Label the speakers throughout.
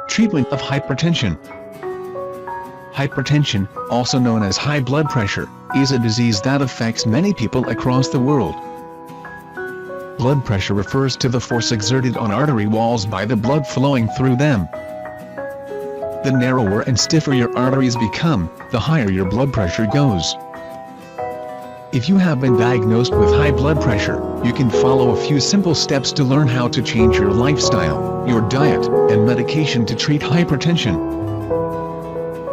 Speaker 1: Treatment of hypertension. Hypertension, also known as high blood pressure, is a disease that affects many people across the world. Blood pressure refers to the force exerted on artery walls by the blood flowing through them. The narrower and stiffer your arteries become, the higher your blood pressure goes. If you have been diagnosed with high blood pressure, you can follow a few simple steps to learn how to change your lifestyle, your diet, and medication to treat hypertension.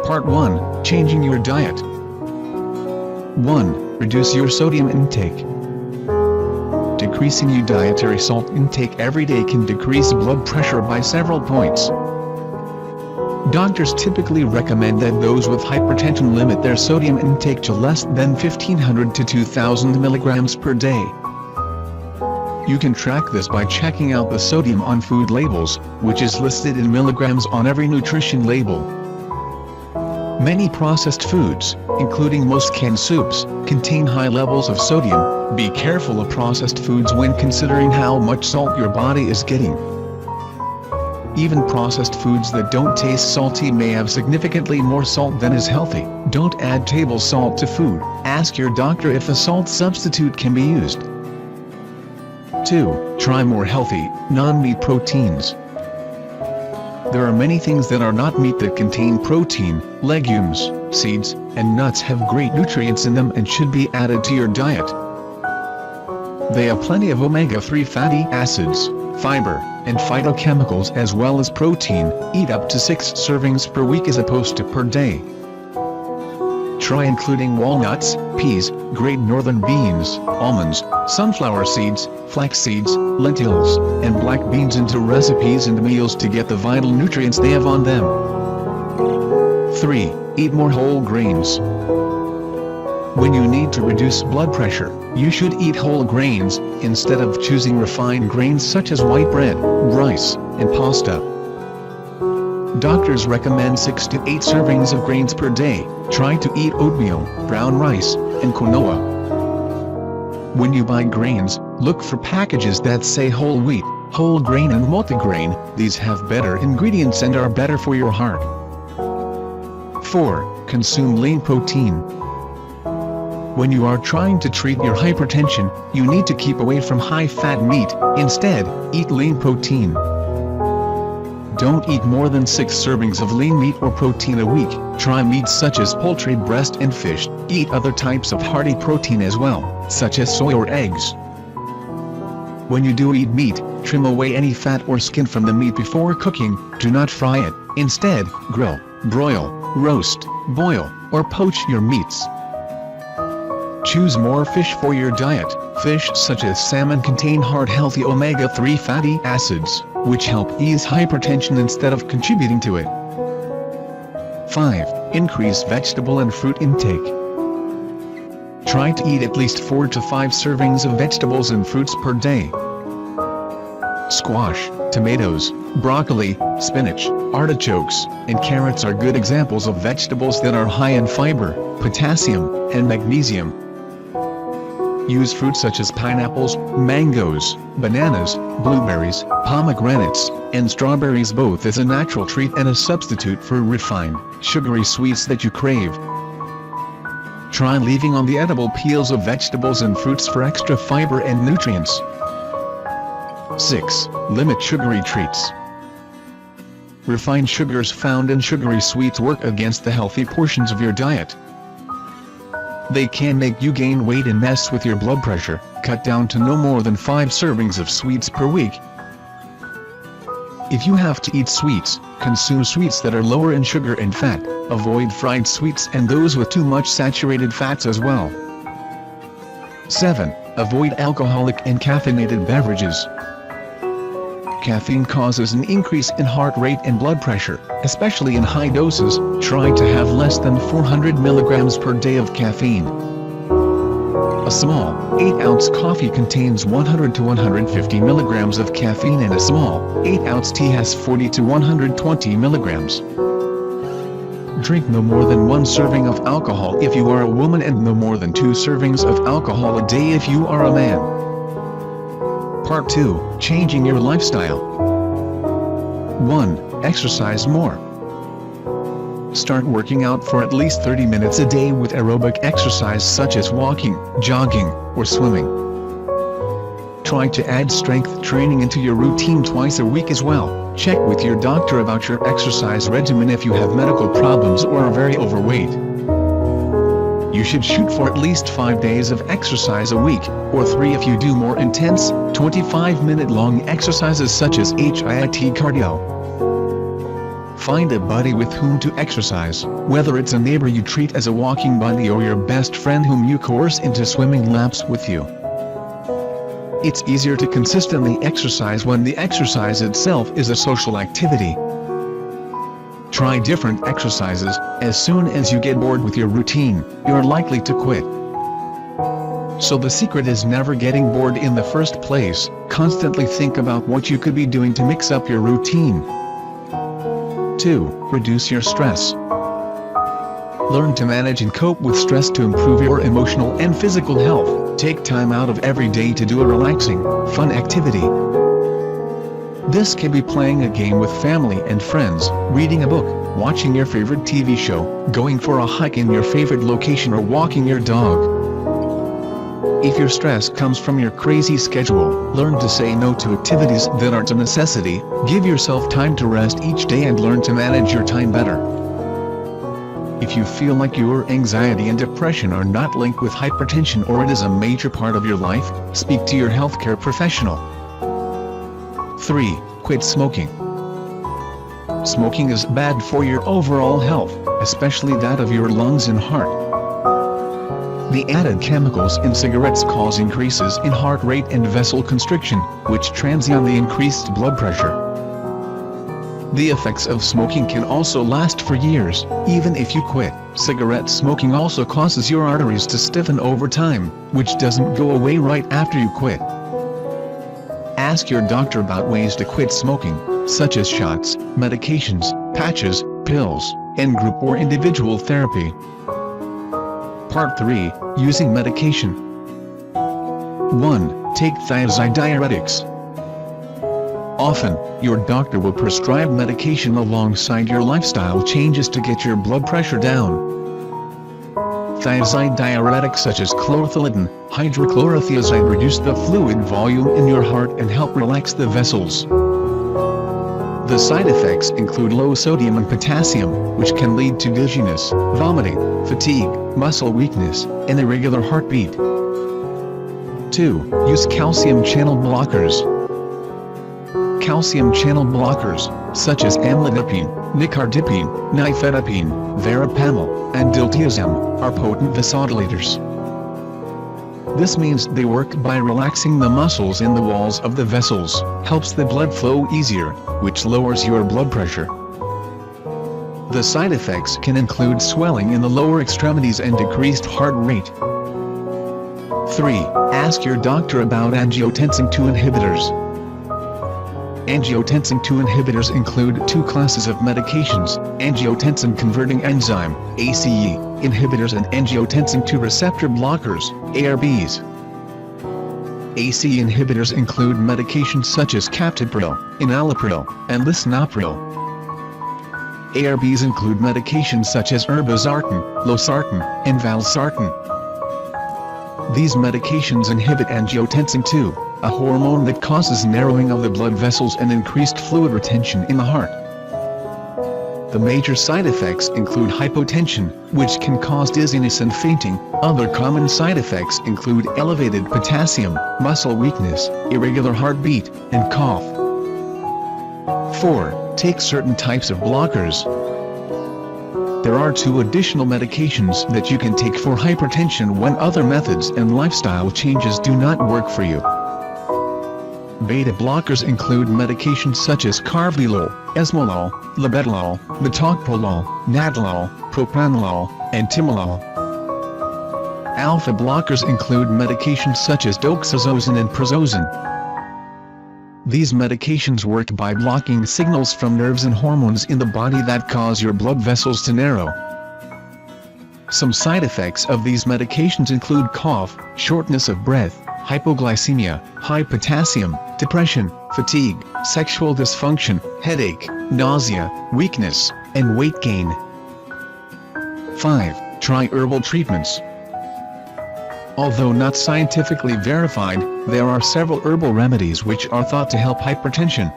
Speaker 1: Part 1. Changing your diet. 1. Reduce your sodium intake. Decreasing your dietary salt intake every day can decrease blood pressure by several points. Doctors typically recommend that those with hypertension limit their sodium intake to less than 1500 to 2000 milligrams per day. You can track this by checking out the sodium on food labels, which is listed in milligrams on every nutrition label. Many processed foods, including most canned soups, contain high levels of sodium. Be careful of processed foods when considering how much salt your body is getting. Even processed foods that don't taste salty may have significantly more salt than is healthy. Don't add table salt to food. Ask your doctor if a salt substitute can be used. 2. Try more healthy, non-meat proteins. There are many things that are not meat that contain protein. Legumes, seeds, and nuts have great nutrients in them and should be added to your diet. They have plenty of omega-3 fatty acids, fiber, and phytochemicals as well as protein. Eat up to 6 servings per week as opposed to per day. Try including walnuts, peas, great northern beans, almonds, sunflower seeds, flax seeds, lentils, and black beans into recipes and meals to get the vital nutrients they have on them. 3. Eat more whole grains. When you need to reduce blood pressure, you should eat whole grains, instead of choosing refined grains such as white bread, rice, and pasta. Doctors recommend 6 to 8 servings of grains per day. Try to eat oatmeal, brown rice, and quinoa. When you buy grains, look for packages that say whole wheat, whole grain and multigrain. These have better ingredients and are better for your heart. 4. Consume lean protein. When you are trying to treat your hypertension, you need to keep away from high-fat meat. Instead, eat lean protein. Don't eat more than 6 servings of lean meat or protein a week. Try meats such as poultry, breast, and fish. Eat other types of hearty protein as well, such as soy or eggs. When you do eat meat, trim away any fat or skin from the meat before cooking. Do not fry it. Instead, grill, broil, roast, boil, or poach your meats. Choose more fish for your diet. Fish such as salmon contain heart-healthy omega-3 fatty acids, which help ease hypertension instead of contributing to it. 5. Increase vegetable and fruit intake. Try to eat at least 4 to 5 servings of vegetables and fruits per day. Squash, tomatoes, broccoli, spinach, artichokes, and carrots are good examples of vegetables that are high in fiber, potassium, and magnesium. Use fruits such as pineapples, mangoes, bananas, blueberries, pomegranates, and strawberries both as a natural treat and a substitute for refined, sugary sweets that you crave. Try leaving on the edible peels of vegetables and fruits for extra fiber and nutrients. 6. Limit sugary treats. Refined sugars found in sugary sweets work against the healthy portions of your diet. They can make you gain weight and mess with your blood pressure. Cut down to no more than 5 servings of sweets per week. If you have to eat sweets, consume sweets that are lower in sugar and fat. Avoid fried sweets and those with too much saturated fats as well. 7. Avoid alcoholic and caffeinated beverages. Caffeine causes an increase in heart rate and blood pressure, especially in high doses. Try to have less than 400 milligrams per day of caffeine. A small, 8-ounce coffee contains 100 to 150 milligrams of caffeine and a small, 8-ounce tea has 40 to 120 milligrams. Drink no more than 1 serving of alcohol if you are a woman and no more than 2 servings of alcohol a day if you are a man. Part 2. Changing your lifestyle. 1. Exercise more. Start working out for at least 30 minutes a day with aerobic exercise such as walking, jogging, or swimming. Try to add strength training into your routine twice a week as well. Check with your doctor about your exercise regimen if you have medical problems or are very overweight. You should shoot for at least 5 days of exercise a week, or 3 if you do more intense, 25-minute long exercises such as HIIT cardio. Find a buddy with whom to exercise, whether it's a neighbor you treat as a walking buddy or your best friend whom you coerce into swimming laps with you. It's easier to consistently exercise when the exercise itself is a social activity. Try different exercises. As soon as you get bored with your routine, you're likely to quit. So the secret is never getting bored in the first place. Constantly think about what you could be doing to mix up your routine. 2. Reduce your stress. Learn to manage and cope with stress to improve your emotional and physical health. Take time out of every day to do a relaxing, fun activity. This can be playing a game with family and friends, reading a book, watching your favorite TV show, going for a hike in your favorite location, or walking your dog. If your stress comes from your crazy schedule, learn to say no to activities that aren't a necessity. Give yourself time to rest each day and learn to manage your time better. If you feel like your anxiety and depression are not linked with hypertension or it is a major part of your life, speak to your healthcare professional. 3. Quit smoking. Smoking is bad for your overall health, especially that of your lungs and heart. The added chemicals in cigarettes cause increases in heart rate and vessel constriction, which transiently increased blood pressure. The effects of smoking can also last for years, even if you quit. Cigarette smoking also causes your arteries to stiffen over time, which doesn't go away right after you quit. Ask your doctor about ways to quit smoking, such as shots, medications, patches, pills, and group or individual therapy. Part 3. Using medication. 1. Take thiazide diuretics. Often, your doctor will prescribe medication alongside your lifestyle changes to get your blood pressure down. Thiazide diuretics such as chlorthalidin, hydrochlorothiazide reduce the fluid volume in your heart and help relax the vessels. The side effects include low sodium and potassium, which can lead to dizziness, vomiting, fatigue, muscle weakness, and irregular heartbeat. 2. Use calcium channel blockers. Calcium channel blockers, such as amlodipine, nicardipine, nifedipine, verapamil, and diltiazem, are potent vasodilators. This means they work by relaxing the muscles in the walls of the vessels, helps the blood flow easier, which lowers your blood pressure. The side effects can include swelling in the lower extremities and decreased heart rate. 3. Ask your doctor about angiotensin II inhibitors. Angiotensin II inhibitors include 2 classes of medications: angiotensin-converting enzyme (ACE) inhibitors and angiotensin II receptor blockers (ARBs). ACE inhibitors include medications such as captopril, enalapril, and lisinopril. ARBs include medications such as irbesartan, losartan, and valsartan. These medications inhibit angiotensin II, a hormone that causes narrowing of the blood vessels and increased fluid retention in the heart. The major side effects include hypotension, which can cause dizziness and fainting. Other common side effects include elevated potassium, muscle weakness, irregular heartbeat, and cough. 4. Take certain types of blockers. There are 2 additional medications that you can take for hypertension when other methods and lifestyle changes do not work for you. Beta blockers include medications such as carvedilol, esmolol, labetalol, metoprolol, nadolol, propranolol, and timolol. Alpha blockers include medications such as doxazosine and prazosin. These medications work by blocking signals from nerves and hormones in the body that cause your blood vessels to narrow. Some side effects of these medications include cough, shortness of breath, hypoglycemia, high potassium, depression, fatigue, sexual dysfunction, headache, nausea, weakness, and weight gain. 5. Try herbal treatments. Although not scientifically verified, there are several herbal remedies which are thought to help hypertension.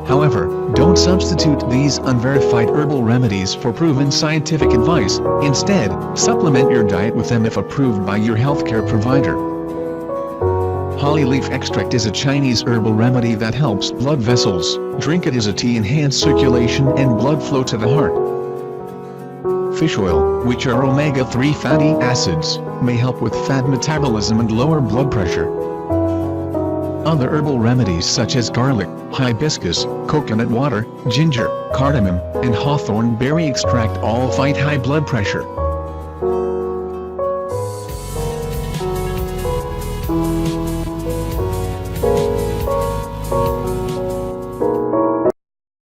Speaker 1: However, don't substitute these unverified herbal remedies for proven scientific advice. Instead, supplement your diet with them if approved by your healthcare provider. Holly leaf extract is a Chinese herbal remedy that helps blood vessels. Drink it as a tea, enhance circulation and blood flow to the heart. Fish oil, which are omega-3 fatty acids, may help with fat metabolism and lower blood pressure. Other herbal remedies such as garlic, hibiscus, coconut water, ginger, cardamom, and hawthorn berry extract all fight high blood pressure.